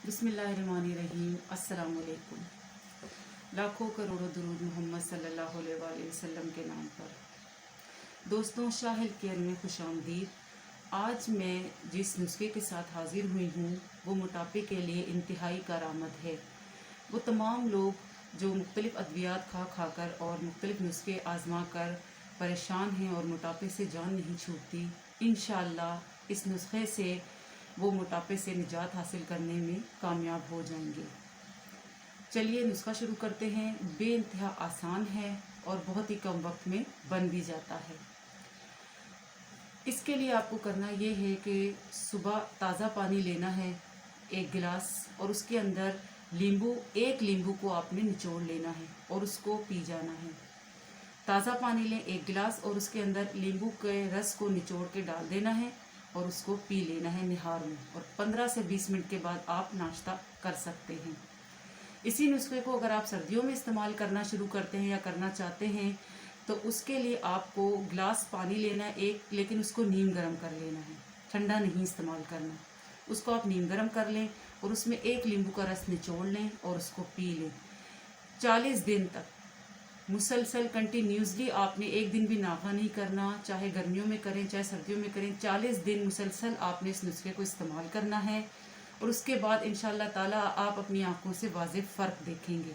बिस्मिल्लाहिर्रहमानिर्रहीम। अस्सलाम वालेकुम। लाखों करोड़ों दुरूद मोहम्मद सल्लल्लाहु अलैहि वसल्लम के नाम पर। दोस्तों, शाहिल केयर में खुशामदीद। आज मैं जिस नुस्खे के साथ हाजिर हुई हूँ वो मोटापे के लिए इंतहाई कारआमद है। वो तमाम लोग जो मुख्तलिफ़ अद्वियात खा खा कर और मुख्तलिफ़ नुस्खे आज़मा कर परेशान हैं और मोटापे से जान नहीं छूटती, इंशाअल्लाह इस नुस्खे से वो मोटापे से निजात हासिल करने में कामयाब हो जाएंगे। चलिए नुस्खा शुरू करते हैं। बेइंतहा आसान है और बहुत ही कम वक्त में बन भी जाता है। इसके लिए आपको करना ये है कि सुबह ताज़ा पानी लेना है 1 गिलास, और उसके अंदर एक नींबू को आपने निचोड़ लेना है और उसको पी जाना है। ताज़ा पानी लें 1 गिलास और उसके अंदर नींबू के रस को निचोड़ के डाल देना है और उसको पी लेना है निहार में, और 15 से 20 मिनट के बाद आप नाश्ता कर सकते हैं। इसी नुस्खे को अगर आप सर्दियों में इस्तेमाल करना शुरू करते हैं या करना चाहते हैं तो उसके लिए आपको गिलास पानी लेना है एक, लेकिन उसको नीम गर्म कर लेना है, ठंडा नहीं इस्तेमाल करना। उसको आप नीम गर्म कर लें और उसमें एक नींबू का रस निचोड़ लें और उसको पी लें। 40 दिन तक मुसलसल कंटिन्यूसली, आपने एक दिन भी नागा नहीं करना, चाहे गर्मियों में करें चाहे सर्दियों में करें। 40 दिन मुसलसल आपने इस नुस्खे को इस्तेमाल करना है और उसके बाद इंशाअल्लाह ताला आप अपनी आंखों से वाज़ेह फ़र्क देखेंगे।